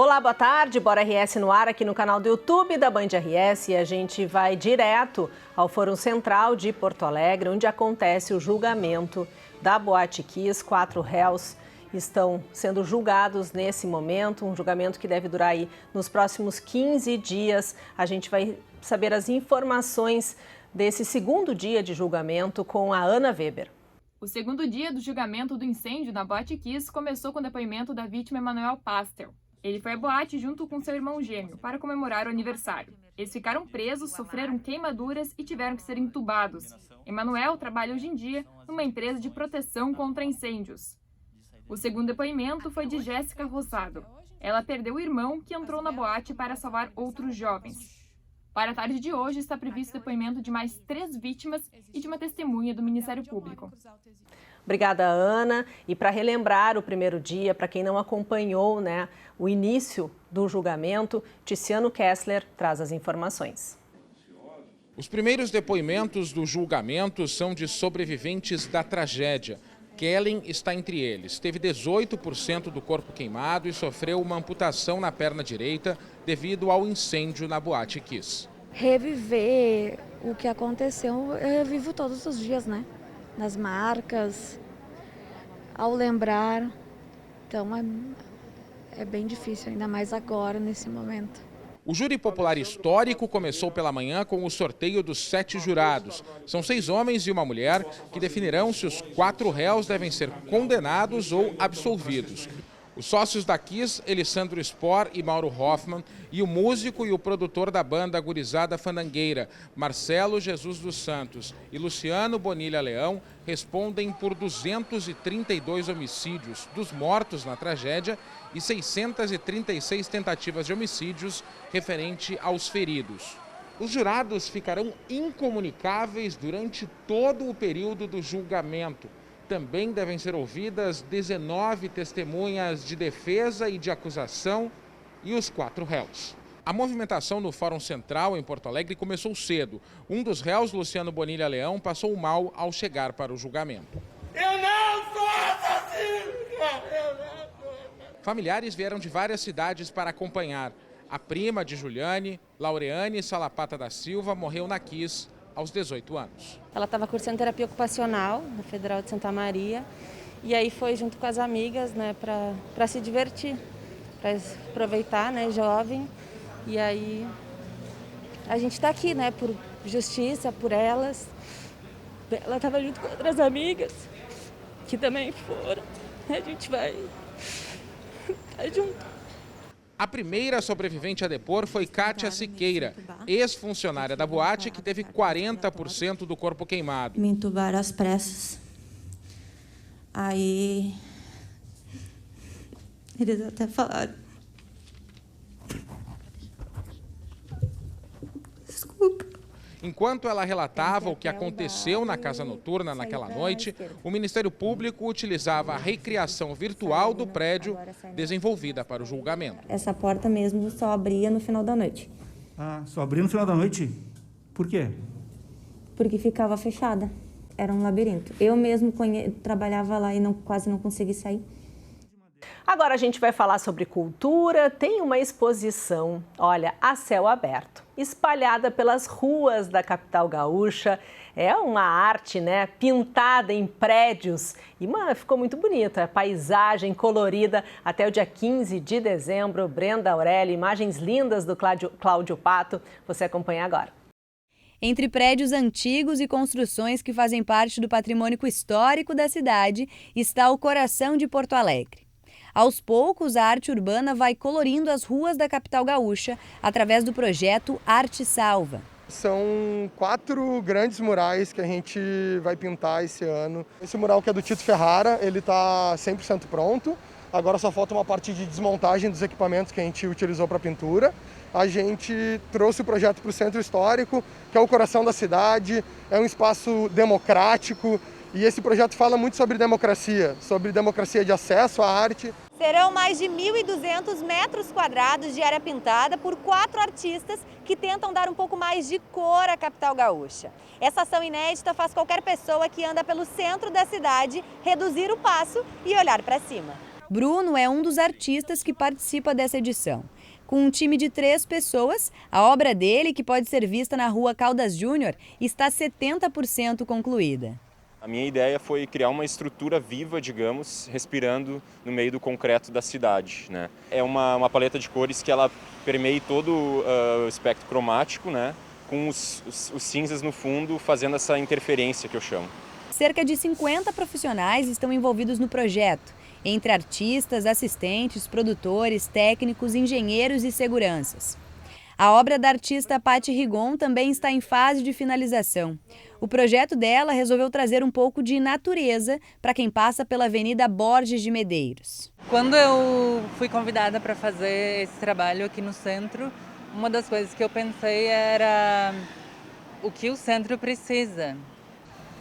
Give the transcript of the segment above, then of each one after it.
Olá, boa tarde. Bora RS no ar aqui no canal do YouTube da Band RS e a gente vai direto ao Fórum Central de Porto Alegre, onde acontece o julgamento da Boate Kiss. 4 réus estão sendo julgados nesse momento, um julgamento que deve durar aí nos próximos 15 dias. A gente vai saber as informações desse segundo dia de julgamento com a Ana Weber. O segundo dia do julgamento do incêndio na Boate Kiss começou com o depoimento da vítima Emanuel Pastel. Ele foi à boate junto com seu irmão gêmeo para comemorar o aniversário. Eles ficaram presos, sofreram queimaduras e tiveram que ser entubados. Emanuel trabalha hoje em dia numa empresa de proteção contra incêndios. O segundo depoimento foi de Jéssica Rosado. Ela perdeu o irmão que entrou na boate para salvar outros jovens. Para a tarde de hoje está previsto o depoimento de mais 3 vítimas e de uma testemunha do Ministério Público. Obrigada, Ana. E para relembrar o primeiro dia, para quem não acompanhou, o início do julgamento, Tiziano Kessler traz as informações. Os primeiros depoimentos do julgamento são de sobreviventes da tragédia. Kellen está entre eles. Teve 18% do corpo queimado e sofreu uma amputação na perna direita devido ao incêndio na Boate Kiss. Reviver o que aconteceu, eu revivo todos os dias, Nas marcas, ao lembrar. Então é bem difícil, ainda mais agora, nesse momento. O júri popular histórico começou pela manhã com o sorteio dos 7 jurados. São 6 homens e uma mulher que definirão se os 4 réus devem ser condenados ou absolvidos. Os sócios da Kiss, Elisandro Spor e Mauro Hoffman, e o músico e o produtor da banda Gurizada Fandangueira, Marcelo Jesus dos Santos e Luciano Bonilha Leão, respondem por 232 homicídios dos mortos na tragédia e 636 tentativas de homicídios referente aos feridos. Os jurados ficarão incomunicáveis durante todo o período do julgamento. Também devem ser ouvidas 19 testemunhas de defesa e de acusação e os 4 réus. A movimentação no Fórum Central, em Porto Alegre, começou cedo. Um dos réus, Luciano Bonilha Leão, passou mal ao chegar para o julgamento. Eu não sou assassino! Familiares vieram de várias cidades para acompanhar. A prima de Juliane, Laureane Salapata da Silva, morreu na Kiss aos 18 anos. Ela estava cursando terapia ocupacional na Federal de Santa Maria e aí foi junto com as amigas, para se divertir, para aproveitar, jovem. E aí a gente está aqui, por justiça, por elas. Ela estava junto com outras amigas que também foram. A gente vai estar junto. A primeira sobrevivente a depor foi Kátia Siqueira, ex-funcionária da boate que teve 40% do corpo queimado. Me entubaram às pressas. Aí eles até falaram. Desculpa. Enquanto ela relatava o que aconteceu na casa noturna naquela noite, o Ministério Público utilizava a recriação virtual do prédio desenvolvida para o julgamento. Essa porta mesmo só abria no final da noite. Ah, só abria no final da noite? Por quê? Porque ficava fechada. Era um labirinto. Eu mesmo trabalhava lá e quase não consegui sair. Agora a gente vai falar sobre cultura. Tem uma exposição, a céu aberto, espalhada pelas ruas da capital gaúcha. É uma arte, pintada em prédios e ficou muito bonita. Paisagem colorida até o dia 15 de dezembro. Brenda Aureli, imagens lindas do Cláudio Pato. Você acompanha agora. Entre prédios antigos e construções que fazem parte do patrimônio histórico da cidade está o coração de Porto Alegre. Aos poucos, a arte urbana vai colorindo as ruas da capital gaúcha através do projeto Arte Salva. São 4 grandes murais que a gente vai pintar esse ano. Esse mural que é do Tito Ferrara, ele está 100% pronto. Agora só falta uma parte de desmontagem dos equipamentos que a gente utilizou para pintura. A gente trouxe o projeto para o Centro Histórico, que é o coração da cidade, é um espaço democrático. E esse projeto fala muito sobre democracia de acesso à arte. Serão mais de 1.200 metros quadrados de área pintada por 4 artistas que tentam dar um pouco mais de cor à capital gaúcha. Essa ação inédita faz qualquer pessoa que anda pelo centro da cidade reduzir o passo e olhar para cima. Bruno é um dos artistas que participa dessa edição. Com um time de 3 pessoas, a obra dele, que pode ser vista na Rua Caldas Júnior, está 70% concluída. A minha ideia foi criar uma estrutura viva, digamos, respirando no meio do concreto da cidade, né? É uma paleta de cores que ela permeia todo o espectro cromático, né? Com os cinzas no fundo fazendo essa interferência que eu chamo. Cerca de 50 profissionais estão envolvidos no projeto, entre artistas, assistentes, produtores, técnicos, engenheiros e seguranças. A obra da artista Paty Rigon também está em fase de finalização. O projeto dela resolveu trazer um pouco de natureza para quem passa pela Avenida Borges de Medeiros. Quando eu fui convidada para fazer esse trabalho aqui no centro, uma das coisas que eu pensei era o que o centro precisa.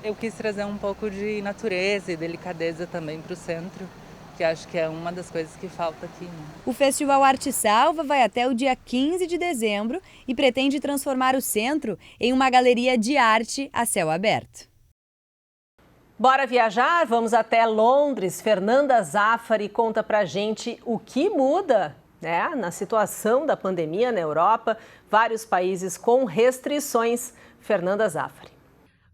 Eu quis trazer um pouco de natureza e delicadeza também para o centro, que acho que é uma das coisas que falta aqui, né? O Festival Arte Salva vai até o dia 15 de dezembro e pretende transformar o centro em uma galeria de arte a céu aberto. Bora viajar? Vamos até Londres. Fernanda Zaffari conta pra gente o que muda, né, na situação da pandemia na Europa, vários países com restrições. Fernanda Zaffari.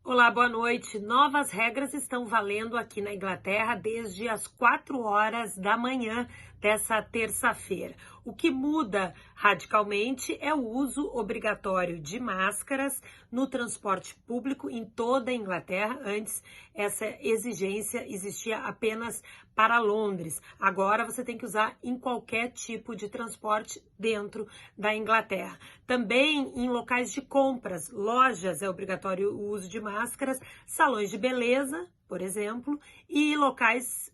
Olá, boa noite. Novas regras estão valendo aqui na Inglaterra desde as 4 horas da manhã dessa terça-feira. O que muda radicalmente é o uso obrigatório de máscaras no transporte público em toda a Inglaterra. Antes, essa exigência existia apenas para Londres. Agora, você tem que usar em qualquer tipo de transporte dentro da Inglaterra. Também em locais de compras, lojas, é obrigatório o uso de máscaras, salões de beleza, por exemplo, e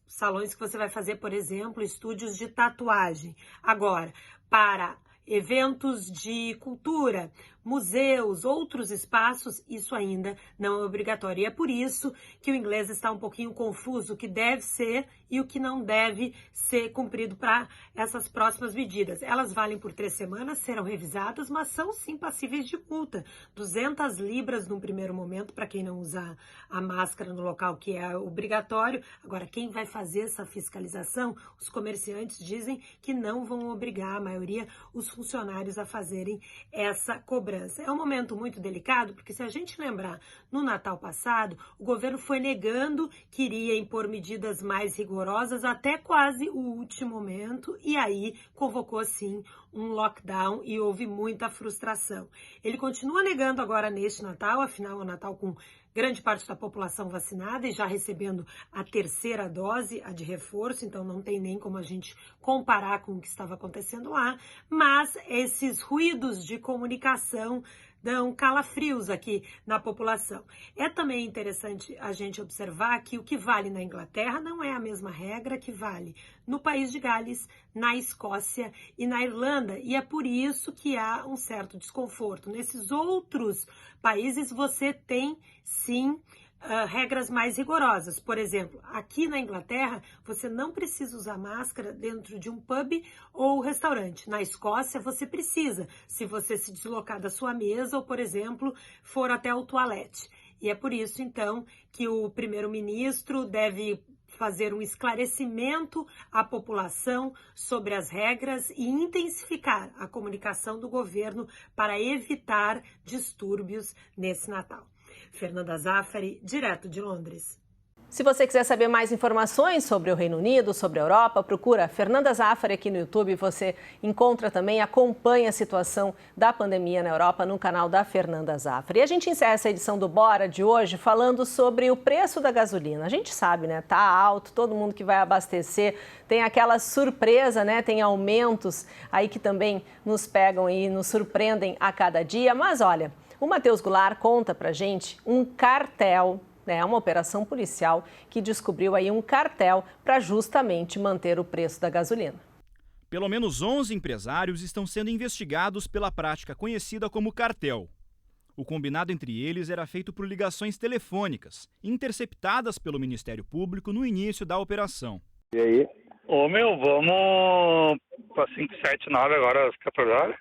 salões que você vai fazer, por exemplo, estúdios de tatuagem. Agora, para eventos de cultura, museus, outros espaços, isso ainda não é obrigatório. E é por isso que o inglês está um pouquinho confuso, o que deve ser e o que não deve ser cumprido para essas próximas medidas. Elas valem por 3 semanas, serão revisadas, mas são sim passíveis de multa. 200 libras num primeiro momento para quem não usar a máscara no local que é obrigatório. Agora, quem vai fazer essa fiscalização? Os comerciantes dizem que não vão obrigar a maioria, os funcionários, a fazerem essa cobrança. É um momento muito delicado, porque se a gente lembrar, no Natal passado, o governo foi negando que iria impor medidas mais rigorosas até quase o último momento, e aí convocou, sim, um lockdown e houve muita frustração. Ele continua negando agora neste Natal, afinal é um Natal com grande parte da população vacinada e já recebendo a 3ª dose, a de reforço, então não tem nem como a gente comparar com o que estava acontecendo lá, mas esses ruídos de comunicação dão calafrios aqui na população. É também interessante a gente observar que o que vale na Inglaterra não é a mesma regra que vale no País de Gales, na Escócia e na Irlanda, e é por isso que há um certo desconforto. Nesses outros países você tem, sim, regras mais rigorosas. Por exemplo, aqui na Inglaterra, você não precisa usar máscara dentro de um pub ou restaurante. Na Escócia, você precisa, se você se deslocar da sua mesa ou, por exemplo, for até o toalete. E é por isso, então, que o primeiro-ministro deve fazer um esclarecimento à população sobre as regras e intensificar a comunicação do governo para evitar distúrbios nesse Natal. Fernanda Zaffari, direto de Londres. Se você quiser saber mais informações sobre o Reino Unido, sobre a Europa, procura Fernanda Zaffari aqui no YouTube. Você encontra também, acompanha a situação da pandemia na Europa no canal da Fernanda Zaffari. E a gente encerra essa edição do Bora de hoje falando sobre o preço da gasolina. A gente sabe, né? Tá alto, todo mundo que vai abastecer tem aquela surpresa, né? Tem aumentos aí que também nos pegam e nos surpreendem a cada dia. Mas olha, o Matheus Goulart conta pra gente um cartel, né, uma operação policial que descobriu aí um cartel para justamente manter o preço da gasolina. Pelo menos 11 empresários estão sendo investigados pela prática conhecida como cartel. O combinado entre eles era feito por ligações telefônicas, interceptadas pelo Ministério Público no início da operação. E aí? Ô meu, vamos para 579 agora, às 14 horas?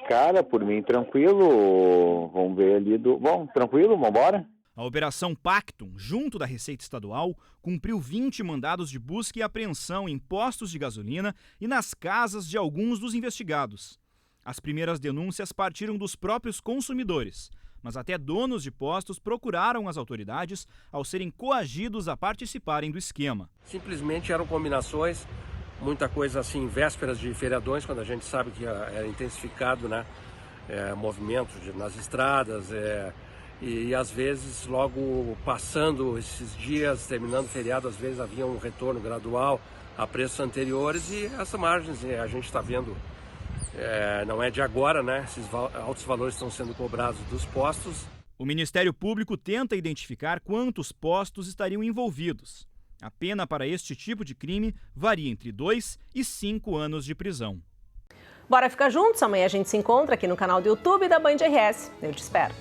Cara, por mim, tranquilo. Vamos ver ali do... Bom, tranquilo, vambora. A Operação Pactum, junto da Receita Estadual, cumpriu 20 mandados de busca e apreensão em postos de gasolina e nas casas de alguns dos investigados. As primeiras denúncias partiram dos próprios consumidores, mas até donos de postos procuraram as autoridades ao serem coagidos a participarem do esquema. Simplesmente eram combinações, muita coisa assim, vésperas de feriadões, quando a gente sabe que é intensificado, né, movimento nas estradas, e às vezes logo passando esses dias, terminando o feriado, às vezes havia um retorno gradual a preços anteriores e essa margem a gente está vendo, não é de agora, né? Esses altos valores estão sendo cobrados dos postos. O Ministério Público tenta identificar quantos postos estariam envolvidos. A pena para este tipo de crime varia entre 2 e 5 anos de prisão. Bora ficar juntos? Amanhã a gente se encontra aqui no canal do YouTube da Band RS. Eu te espero.